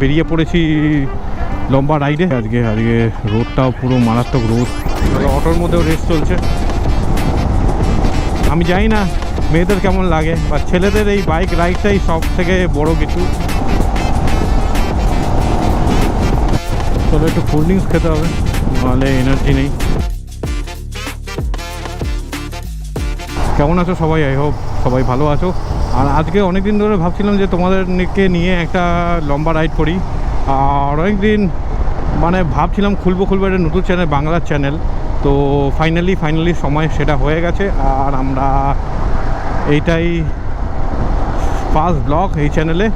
বেরিয়ে পড়েছি লম্বা রাইডে। আজকে রোদটাও পুরো মারাত্মক রোদ, অটোর মধ্যেও রেস চলছে। আমি জানি না মেয়েদের কেমন লাগে, বা ছেলেদের এই বাইক রাইডটাই সব থেকে বড় কিছু। চলো একটু কোল্ড ড্রিঙ্কস খেতে হবে, নাহলে এনার্জি নেই। কেমন আছো সবাই? আই হোপ সবাই ভালো আছো। আর আজকে অনেক দিন ধরে ভাবছিলাম যে তোমাদেরকে নিয়ে একটা লম্বা রাইড করি। আর অনেক দিন মানে ভাবছিলাম খুলবো একটা নতুন চ্যানেল, বাংলার চ্যানেল। তো ফাইনালি সময় সেটা হয়ে গেছে। আর আমরা এইটাই ফার্স্ট ব্লগ এই চ্যানেলে।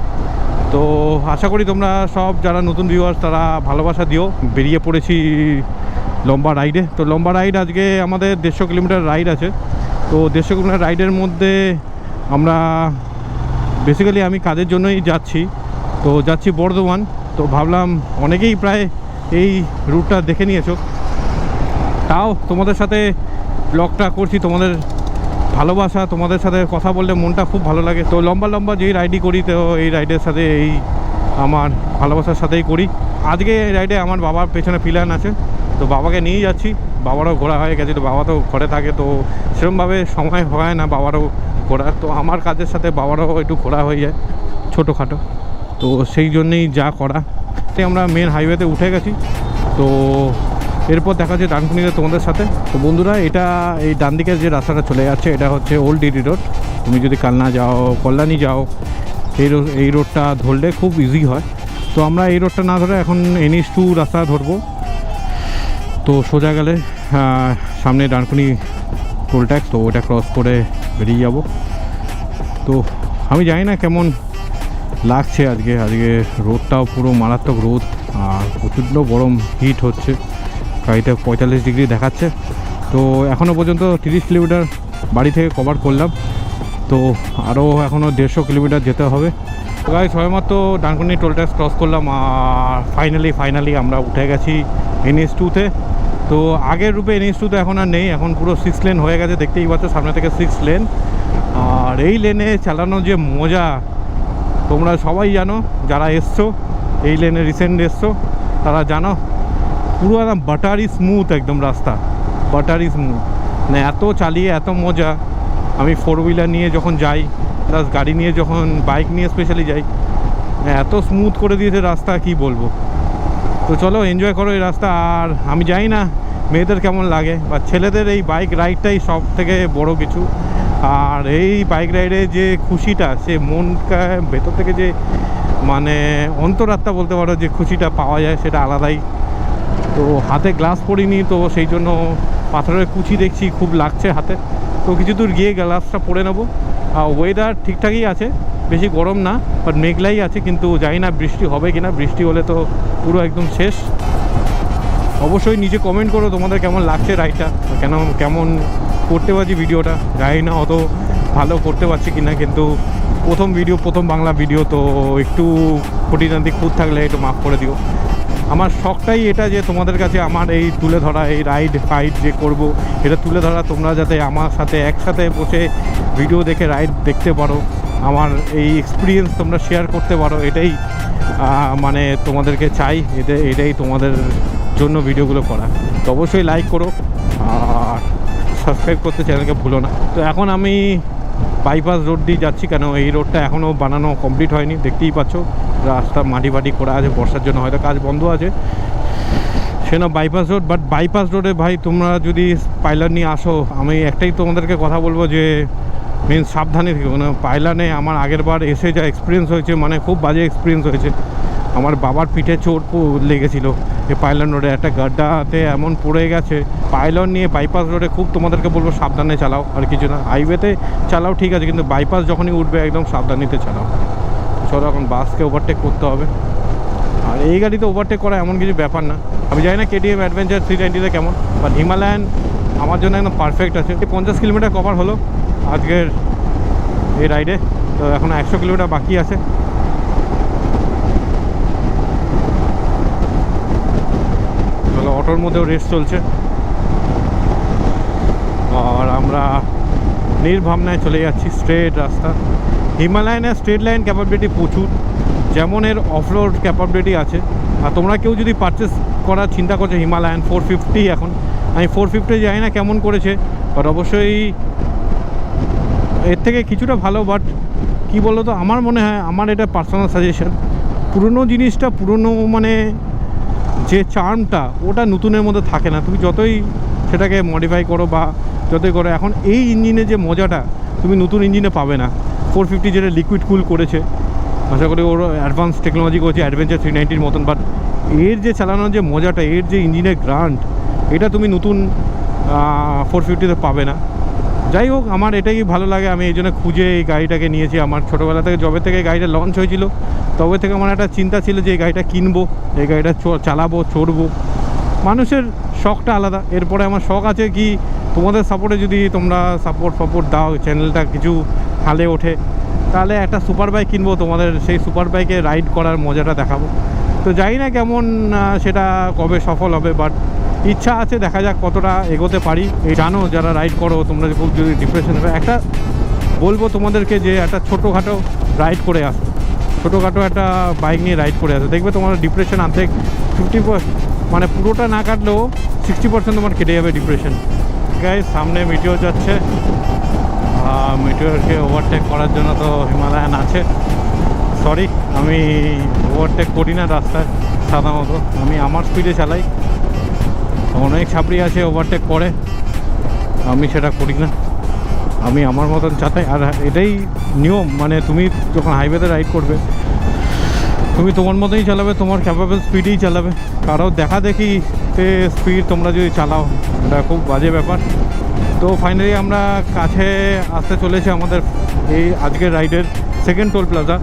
তো আশা করি তোমরা সব যারা নতুন ভিউয়ার্স তারা ভালোবাসা দিও। বেরিয়ে পড়েছি লম্বা রাইডে। তো লম্বা রাইড আজকে আমাদের 150 কিলোমিটার রাইড আছে। তো 150 কিলোমিটার রাইডের মধ্যে আমরা বেসিক্যালি আমি কাজের জন্যই যাচ্ছি। তো যাচ্ছি বর্ধমান। তো ভাবলাম অনেকেই প্রায় এই রুটটা দেখে নিয়েছো, তাও তোমাদের সাথে ব্লগটা করছি। তোমাদের ভালোবাসা, তোমাদের সাথে কথা বললে মনটা খুব ভালো লাগে। তো লম্বা যেই রাইডই করি, তো এই রাইডের সাথে এই আমার ভালোবাসার সাথেই করি। আজকে এই রাইডে আমার বাবার পেছনে প্ল্যান আছে, তো বাবাকে নিয়ে যাচ্ছি। বাবারও ঘোরা হয়ে গেছে, তো বাবা তো ঘরে থাকে, তো সেরকমভাবে সময় হয় না বাবারও ঘোরার। তো আমার কাজের সাথে বাবারও একটু ঘোরা হয়ে যায় ছোটোখাটো। তো সেই জন্যেই যা করা। তাই আমরা মেন হাইওয়েতে উঠে গেছি। তো এরপর দেখা যাচ্ছে ডানকুনিতে তোমাদের সাথে। তো বন্ধুরা, এটা এই ডান দিকের যে রাস্তাটা চলে যাচ্ছে এটা হচ্ছে ওল্ড ডিডি রোড। তুমি যদি কালনা যাও, কল্যাণী যাও, এই রোডটা ধরলে খুব ইজি হয়। তো আমরা এই রোডটা না ধরে এখন NH2 রাস্তা ধরবো। তো সোজা গেলে সামনে ডানকুনি টোল ট্যাক্স, তো ওটা ক্রস করে বেরিয়ে যাব। তো আমি জানি না কেমন লাগছে আজকে রোদটাও পুরো মারাত্মক রোদ, আর প্রচণ্ড গরম হিট হচ্ছে। গাড়িটা 45 ডিগ্রি দেখাচ্ছে। তো এখনও পর্যন্ত 30 কিলোমিটার বাড়ি থেকে কভার করলাম। তো আরও এখনও 150 কিলোমিটার যেতে হবে। গাড়ি সবেমাত্র ডানকুনি টোল ট্যাক্স ক্রস করলাম। আর ফাইনালি আমরা উঠে গেছি NH2-তে। তো আগের রূপে NH2 এখন আর নেই, এখন পুরো 6 লেন হয়ে গেছে। দেখতেই পাচ্ছ সামনে থেকে 6 লেন। আর এই লেনে চালানোর যে মজা তোমরা সবাই জানো, যারা এসছো এই লেনে রিসেন্ট এসছো তারা জানো। পুরো একদম বাটারি স্মুথ, একদম রাস্তা বাটারি স্মুথ। মানে এত চালিয়ে এত মজা। আমি 4 হুইলার নিয়ে যখন যাই, প্লাস গাড়ি নিয়ে যখন, বাইক নিয়ে স্পেশালি যাই, এত স্মুথ করে দিয়েছে রাস্তা, কি বলবো। তো চলো এনজয় করো এই রাস্তা। আর আমি জানি না মেয়েদের কেমন লাগে, বা ছেলেদের এই বাইক রাইডটাই সব থেকে বড় কিছু। আর এই বাইক রাইডে যে খুশিটা, সে মনটা ভেতর থেকে যে মানে অন্তরাত্মা বলতে পারো, যে খুশিটা পাওয়া যায় সেটা আলাদাই। তো হাতে গ্লাস পরিনি, তো সেই জন্য পাথরের কুচি দেখছি, খুব লাগছে হাতে। তো কিছু দূর গিয়ে গ্লাসটা পরে নেবো। আর ওয়েদার ঠিকঠাকই আছে, বেশি গরম না, বাট মেঘলাই আছে। কিন্তু জানি না বৃষ্টি হবে কিনা। বৃষ্টি হলে তো পুরো একদম শেষ। অবশ্যই নিচে কমেন্ট করো তোমাদের কেমন লাগছে রাইডটা, কেমন করতে পারছি ভিডিওটা। জানি না অত ভালো করতে পারছি কিনা, কিন্তু প্রথম বাংলা ভিডিও, তো একটু খুঁটিনাটি খুঁত থাকলে একটু মাফ করে দিও। আমার শখটাই এটা যে তোমাদের কাছে আমার এই তুলে ধরা, এই ফাইড যে করব, এটা তুলে ধরা। তোমরা যাতে আমার সাথে একসাথে বসে ভিডিও দেখে রাইড দেখতে পারো, আমার এই এক্সপিরিয়েন্স তোমরা শেয়ার করতে পারো, এটাই মানে তোমাদেরকে চাই। এটাই তোমাদের জন্য ভিডিওগুলো করা। তো অবশ্যই লাইক করো আর সাবস্ক্রাইব করতে চ্যানেলকে ভুলো না। তো এখন আমি বাইপাস রোড দিয়ে যাচ্ছি, কেন এই রোডটা এখনও বানানো কমপ্লিট হয়নি। দেখতেই পাচ্ছ রাস্তা মাটি করা আছে, বর্ষার জন্য হয়তো কাজ বন্ধ আছে। সে না বাইপাস রোড, বাট বাইপাস রোডে ভাই তোমরা যদি পাইলার নিয়ে আসো, আমি একটাই তোমাদেরকে কথা বলবো যে মেন সাবধানে থেকো। মানে পাইলানে আমার আগের বার এসে যা এক্সপিরিয়েন্স হয়েছে, মানে খুব বাজে এক্সপিরিয়েন্স হয়েছে। আমার বাবার পিঠে চোট লেগেছিলো এই পাইলন রোডে, একটা গাড্ডাতে এমন পড়ে গেছে। পাইলন নিয়ে বাইপাস রোডে খুব তোমাদেরকে বলবো সাবধানে চালাও, আর কিছু না। হাইওয়েতে চালাও ঠিক আছে, কিন্তু বাইপাস যখনই উঠবে একদম সাবধানিতে চালাও। চলো এখন বাসকে ওভারটেক করতে হবে। আর এই গাড়িতে ওভারটেক করা এমন কিছু ব্যাপার না। আমি জানি না KTM অ্যাডভেঞ্চার 390-তে কেমন, বাট হিমালয়ান আমার জন্য একদম পারফেক্ট আছে। 50 কিলোমিটার কভার হলো আজকের এই রাইডে। তো এখন 100 কিলোমিটার বাকি আছে। অটোর মধ্যেও রেস চলছে। আর আমরা নির্ভাবনায় চলে যাচ্ছি, স্ট্রেট রাস্তা। হিমালয়ানের স্ট্রেট লাইন ক্যাপাবিলিটি প্রচুর, যেমন এর অফরোড ক্যাপাবিলিটি আছে। আর তোমরা কেউ যদি পারচেস করার চিন্তা করছো হিমালয়ান 450, এখন আমি 450 জানি না কেমন করেছে, বাট অবশ্যই এর থেকে কিছুটা ভালো। বাট কি বলো তো, আমার মনে হয়, আমার এটা পার্সোনাল সাজেশন, পুরনো জিনিসটা পুরনো মানে যে চার্মটা ওটা নতুনের মধ্যে থাকে না। তুমি যতই সেটাকে মডিফাই করো বা যতই করো, এখন এই ইঞ্জিনে যে মজাটা তুমি নতুন ইঞ্জিনে পাবে না। 450 যেটা লিকুইড কুল করেছে, আশা করি ওর অ্যাডভান্স টেকনোলজি করেছে অ্যাডভেঞ্চার 390-র মতন, বাট এর যে চালানোর যে মজাটা, এর যে ইঞ্জিনের গ্রান্ট, এটা তুমি নতুন 450-তে পাবে না। যাই হোক, আমার এটাই ভালো লাগে, আমি এই জন্য খুঁজে এই গাড়িটাকে নিয়েছি। আমার ছোটোবেলা থেকে, যবে থেকে গাড়িটা লঞ্চ হয়েছিল তবে থেকে আমার একটা চিন্তা ছিল যে এই গাড়িটা কিনবো, এই গাড়িটা চালাবো, চড়বো। মানুষের শখটা আলাদা। এরপরে আমার শখ আছে কি, তোমাদের সাপোর্টে যদি তোমরা সাপোর্ট দাও, চ্যানেলটা কিছু হালে ওঠে, তাহলে একটা সুপার বাইক কিনবো, তোমাদের সেই সুপার বাইকে রাইড করার মজাটা দেখাবো। তো জানি না কেমন সেটা কবে সফল হবে, বাট ইচ্ছা আছে, দেখা যাক কতটা এগোতে পারি। এই জানো যারা রাইড করো, তোমরা খুব যদি ডিপ্রেশন হবে, একটা বলবো তোমাদেরকে যে একটা ছোটোখাটো রাইড করে আসো, ছোটোখাটো একটা বাইক নিয়ে রাইড করে আসো, দেখবে তোমার ডিপ্রেশন অর্ধেক 50%, মানে পুরোটা না কাটলেও 60% তোমার কেটে যাবে ডিপ্রেশন। গাইস, সামনে মিটিওর যাচ্ছে, মিটিওরকে ওভারটেক করার জন্য তো হিমালয়ান আছে। সরি, আমি ওভারটেক করি না রাস্তায় সাধারণত, আমি আমার স্পিডে চালাই। অনেক ছাপড়ি আছে ওভারটেক করে, আমি সেটা করি না, আমি আমার মতন চালাই। আর এটাই নিয়ম, মানে তুমি যখন হাইওয়েতে রাইড করবে, তুমি তোমার মতোই চালাবে, তোমার ক্যাপাবল স্পিডেই চালাবে। কারো দেখা দেখিতে স্পিড তোমরা যদি চালাও, এটা খুব বাজে ব্যাপার। তো ফাইনালি আমরা কাছে আসতে চলেছি আমাদের এই আজকের রাইডের সেকেন্ড টোল প্লাজা,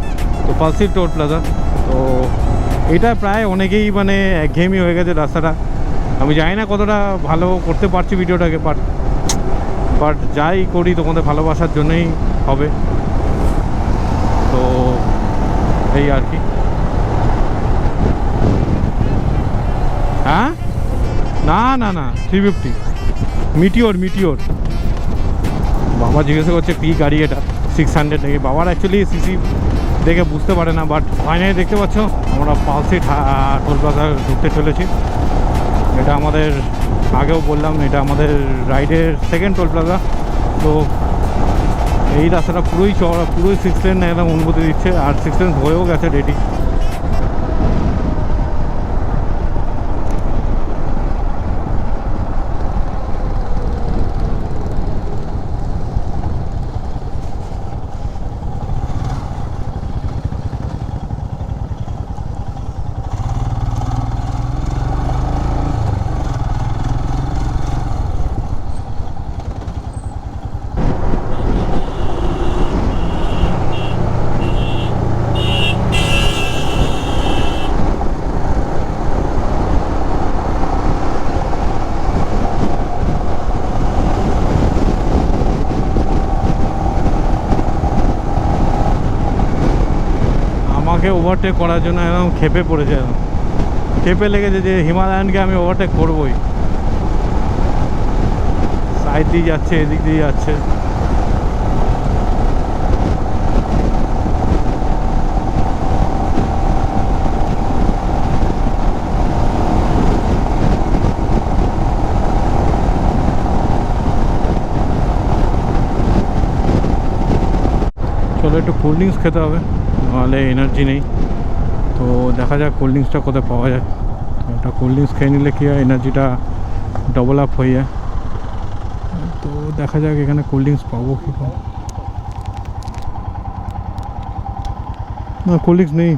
তো পালসির টোল প্লাজা। তো এটা প্রায় অনেকেই মানে একঘেয়েমি হয়ে গেছে রাস্তাটা। আমি জানি না কতটা ভালো করতে পারছি ভিডিওটাকে, বাট যাই করি তোমাদের ভালোবাসার জন্যই হবে। তো এই আর কি। হ্যাঁ, না না না, 350 মিটিওর। বাবা জিজ্ঞাসা করছে কি গাড়ি এটা, 600 নাকি। বাবার অ্যাকচুয়ালি সিসি দেখে বুঝতে পারে না, বাট ফাইনালি দেখতে পাচ্ছ আমরা পালসি টোল প্লাজা ঢুকতে চলেছি। এটা আমাদের, আগেও বললাম, এটা আমাদের রাইডের সেকেন্ড টোল প্লাজা। তো এই রাস্তাটা পুরোই চড়া, পুরোই 6 লেন একদম অনুমতি দিচ্ছে, আর 6 লেন হয়েও গেছে রেডি। আমাকে ওভারটেক করার জন্য একদম খেপে পড়েছে, একদম খেপে লেগেছে যে হিমালয়ানকে আমি ওভারটেক করবোই। সাইড দিয়ে যাচ্ছে, এদিক দিয়ে যাচ্ছে। চলো একটু কোল্ড ড্রিঙ্কস খেতে হবে, নাহলে এনার্জি নেই। তো দেখা যাক কোল্ড ড্রিঙ্কসটা কোথায় পাওয়া যায়। তো একটা কোল্ড ড্রিঙ্কস খেয়ে নিলে কি হয়, এনার্জিটা ডবল আপ হয়ে যায়। তো দেখা যাক এখানে কোল্ড ড্রিঙ্কস পাবো কি পাবো না। কোল্ড ড্রিঙ্কস নেই।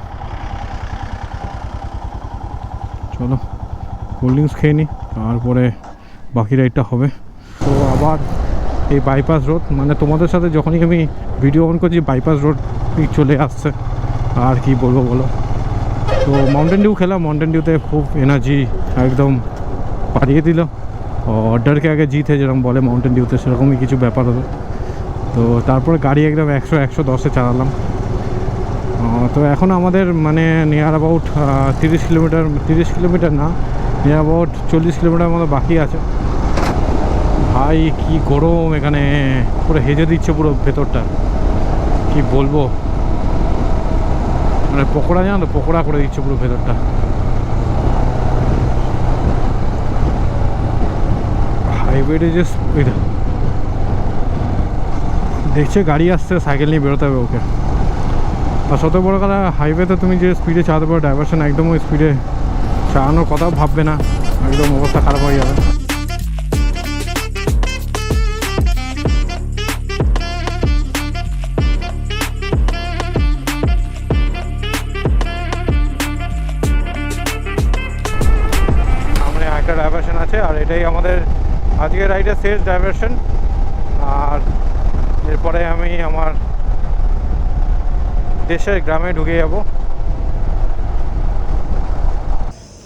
চলো কোল্ড ড্রিঙ্কস খেয়ে নিই, তারপরে বাকি রাইডটা হবে। তো আবার এই বাইপাস রোড, মানে তোমাদের সাথে যখনই আমি ভিডিও অন করছি বাইপাস রোড চলে আসছে, আর কি বলবো বলো। তো মাউন্টেন ডিউ খেলাম, মাউন্টেন ডিউতে খুব এনার্জি একদম পাড়িয়ে দিল। ডরকে আগে জিত है যেরকম বলে মাউন্টেন ডিউতে, সেরকমই কিছু ব্যাপার হলো। তো তারপরে গাড়ি একদম 100-110-এ চালালাম। তো এখন আমাদের মানে নিয়ার অ্যাবাউট 30 কিলোমিটার না, নিয়ার অ্যাবাউট 40 কিলোমিটার মতো বাকি আছে। ভাই কি গরম এখানে, পুরো হেজে দিচ্ছে পুরো ভেতরটা, কি বলবো। মানে পকোড়া জানো তো, পকোড়া করে দিচ্ছে পুরো ভেতরটা। হাইওয়েতে যে স্পিড দেখছে গাড়ি আসছে, সাইকেল নিয়ে বেরোতে হবে ওকে। আর সত বড় কথা, হাইওয়েতে তুমি যে স্পিডে চালাতে পারো, ডাইভারশন একদম ওই স্পিডে চালানোর কথাও ভাববে না, একদম অবস্থা খারাপ হয়ে যাবে। সামনে একটা ডাইভারশন আছে, আর এটাই আমাদের আজকের রাইডের শেষ ডাইভারশন। আর এরপরে আমি আমার দেশের গ্রামে ঢুকে যাব।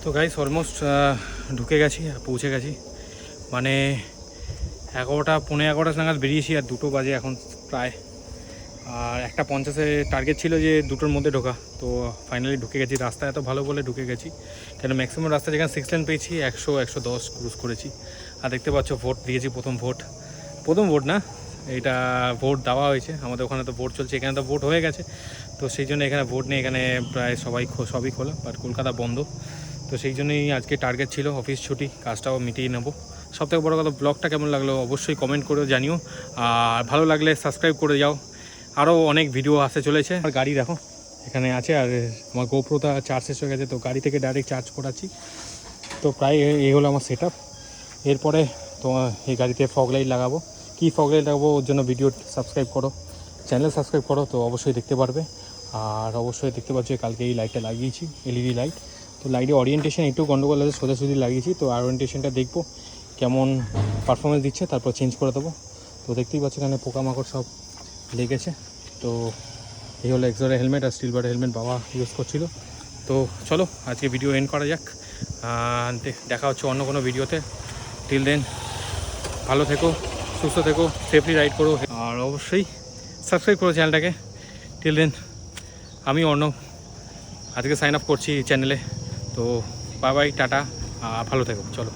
তো গাইস অলমোস্ট ঢুকে গেছি, পৌঁছে গেছি। মানে 11টা পৌনে 11টা নাগাদ বেরিয়েছি, আর 2টো বাজে এখন প্রায়। আর 1:50 টার্গেট ছিল যে 2টোর মধ্যে ঢোকা, তো ফাইনালি ঢুকে গেছি। রাস্তা এত ভালো বলে ঢুকে গেছি, কেন ম্যাক্সিমাম রাস্তা যেখানে 6 লেন পেয়েছি 100-110 ক্রুজ করেছি। আর দেখতে পাচ্ছ ভোট দিয়েছি, প্রথম ভোট না, এটা ভোট দেওয়া হয়েছে। আমাদের ওখানে তো ভোট চলছে, এখানে তো ভোট হয়ে গেছে, তো সেই জন্য এখানে ভোট নেই। এখানে প্রায় সবই খোলা, বাট কলকাতা বন্ধ। তো সেই জন্যই আজকে টার্গেট ছিল, অফিস ছুটি, কাজটাও মিটিয়ে নেবো। সবথেকে বড় কথা, ব্লগটা কেমন লাগলো অবশ্যই কমেন্ট করে জানিও, আর ভালো লাগলে সাবস্ক্রাইব করে যাও। আরও অনেক ভিডিও আসতে চলেছে। আর গাড়ি দেখো এখানে আছে, আর আমার গোপ্রোটা চার্জ শেষ হয়ে গেছে, তো গাড়ি থেকে ডাইরেক্ট চার্জ করাচ্ছি। তো প্রায় এই হলো আমার সেট আপ। এরপরে তোমার এই গাড়িতে ফগ লাইট লাগাবো। কী ফগ লাইট লাগাবো ওর জন্য ভিডিও সাবস্ক্রাইব করো, চ্যানেল সাবস্ক্রাইব করো, তো অবশ্যই দেখতে পারবে। আর অবশ্যই দেখতে পাচ্ছ কালকে এই লাইটটা লাগিয়েছি, এলইডি লাইট। তো লাইটের ওরিয়েন্টেশন একটু গন্ডগোল আছে, সোজাসুজি লাগিয়েছি। তো ওরিয়েন্টেশনটা দেখবো কেমন পারফরমেন্স দিচ্ছে, তারপর চেঞ্জ করে দেবো। তো দেখতেই পাচ্ছ এখানে পোকামাকড় সব লেগেছে। তো এই হলো এক্সোরের হেলমেট, আর স্টিল বারের হেলমেট বাবা ইউজ করছিল। তো চলো আজকে ভিডিও এন্ড করা যাক, দেখা হচ্ছে অন্য কোনো ভিডিওতে। টিল দেন ভালো থেকো, সুস্থ থেকো, সেফলি রাইড করো, আর অবশ্যই সাবস্ক্রাইব করো চ্যানেলটাকে। টিল দেন আমি অর্ণব আজকে সাইন আপ করছি চ্যানেলে। তো বাই বাই, টাটা, ভালো থেকো, চলো।